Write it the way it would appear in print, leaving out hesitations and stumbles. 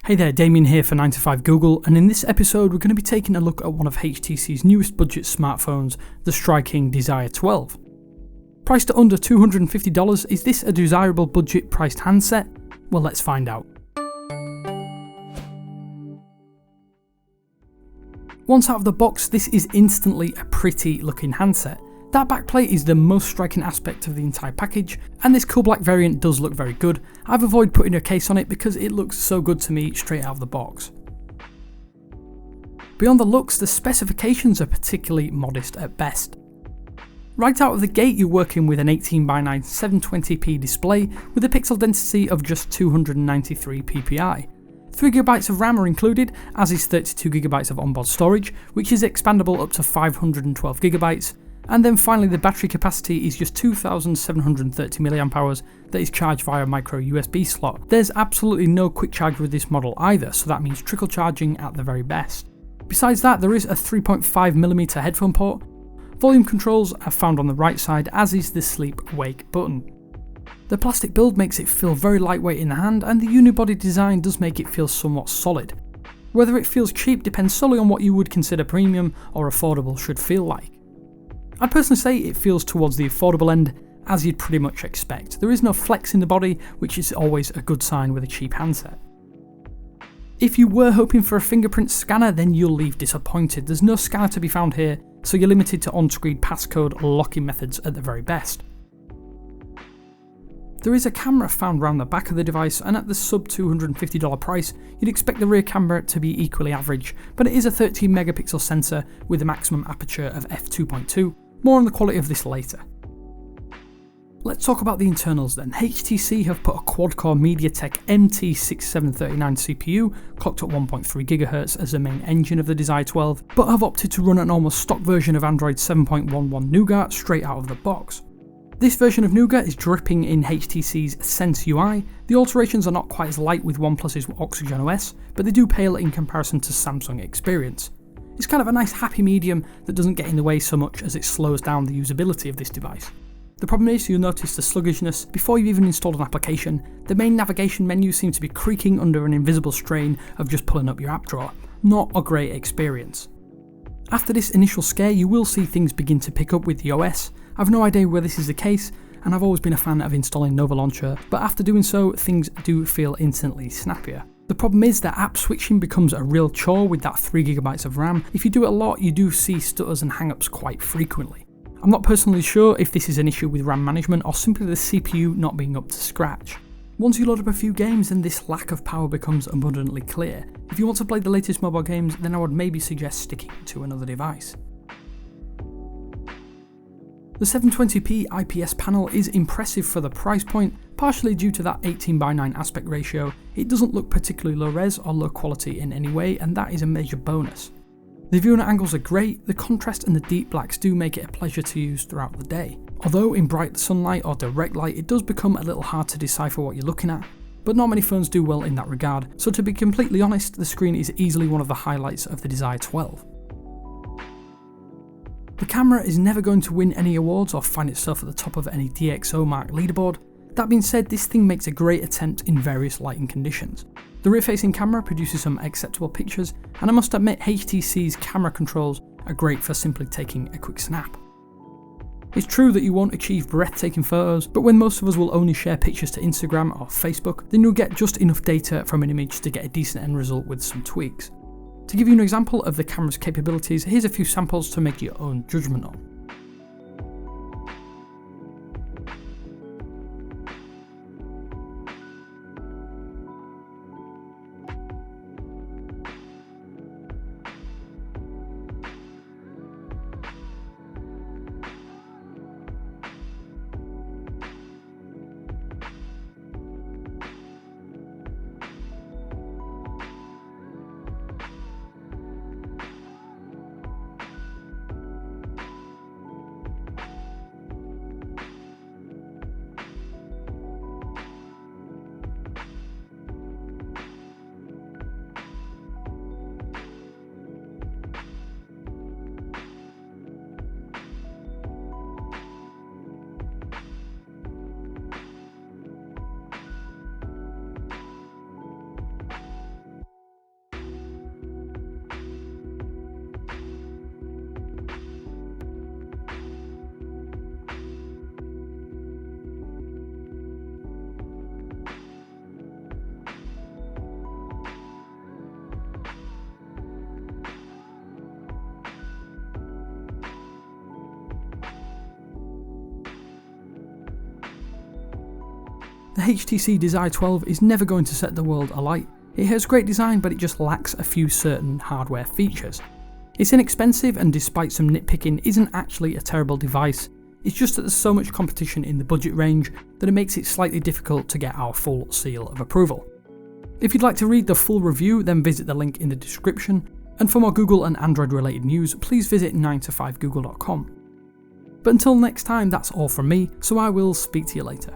Hey there, Damien here for 9 to 5 Google, and in this episode we're going to be taking a look at one of HTC's newest budget smartphones, the striking Desire 12. Priced at under $250, is this a desirable budget priced handset? Well, let's find out. Once out of the box, this is instantly a pretty looking handset. That backplate is the most striking aspect of the entire package, and this cool black variant does look very good. I've avoided putting a case on it because it looks so good to me straight out of the box. Beyond the looks, the specifications are particularly modest at best. Right out of the gate, you're working with an 18:9 720p display with a pixel density of just 293 ppi. 3GB of RAM are included, as is 32GB of onboard storage, which is expandable up to 512GB. And then finally, the battery capacity is just 2730 mAh that is charged via a micro USB slot. There's absolutely no quick charge with this model either, so that means trickle charging at the very best. Besides that, there is a 3.5mm headphone port. Volume controls are found on the right side, as is the sleep-wake button. The plastic build makes it feel very lightweight in the hand, and the unibody design does make it feel somewhat solid. Whether it feels cheap depends solely on what you would consider premium or affordable should feel like. I'd personally say it feels towards the affordable end, as you'd pretty much expect. There is no flex in the body, which is always a good sign with a cheap handset. If you were hoping for a fingerprint scanner, then you'll leave disappointed. There's no scanner to be found here, so you're limited to on-screen passcode locking methods at the very best. There is a camera found around the back of the device, and at the sub $250 price, you'd expect the rear camera to be equally average, but it is a 13 megapixel sensor with a maximum aperture of f2.2. More on the quality of this later. Let's talk about the internals then. HTC have put a quad-core MediaTek MT6739 CPU, clocked at 1.3 GHz as the main engine of the Desire 12, but have opted to run an almost stock version of Android 7.11 Nougat straight out of the box. This version of Nougat is dripping in HTC's Sense UI. The alterations are not quite as light with OnePlus's Oxygen OS, but they do pale in comparison to Samsung Experience. It's kind of a nice happy medium that doesn't get in the way so much as it slows down the usability of this device. The problem is you'll notice the sluggishness before you've even installed an application. The main navigation menu seems to be creaking under an invisible strain of just pulling up your app drawer. Not a great experience. After this initial scare, you will see things begin to pick up with the OS. I've no idea where this is the case, and I've always been a fan of installing Nova Launcher, but after doing so, things do feel instantly snappier. The problem is that app switching becomes a real chore with that 3GB of RAM. If you do it a lot, you do see stutters and hang-ups quite frequently. I'm not personally sure if this is an issue with RAM management or simply the CPU not being up to scratch. Once you load up a few games, then this lack of power becomes abundantly clear. If you want to play the latest mobile games, then I would maybe suggest sticking to another device. The 720p IPS panel is impressive for the price point, partially due to that 18:9 aspect ratio. It doesn't look particularly low res or low quality in any way, and that is a major bonus. The viewing angles are great, the contrast and the deep blacks do make it a pleasure to use throughout the day. Although in bright sunlight or direct light it does become a little hard to decipher what you're looking at, but not many phones do well in that regard, so to be completely honest, the screen is easily one of the highlights of the Desire 12. The camera is never going to win any awards or find itself at the top of any DxOMark leaderboard. That being said, this thing makes a great attempt in various lighting conditions. The rear-facing camera produces some acceptable pictures, and I must admit HTC's camera controls are great for simply taking a quick snap. It's true that you won't achieve breathtaking photos, but when most of us will only share pictures to Instagram or Facebook, then you'll get just enough data from an image to get a decent end result with some tweaks. To give you an example of the camera's capabilities, here's a few samples to make your own judgment on. HTC Desire 12 is never going to set the world alight. It has great design, but it just lacks a few certain hardware features. It's inexpensive, and despite some nitpicking, isn't actually a terrible device. It's just that there's so much competition in the budget range that it makes it slightly difficult to get our full seal of approval. If you'd like to read the full review, then visit the link in the description, and for more Google and Android related news, please visit 9to5google.com. But until next time, that's all from me, so I will speak to you later.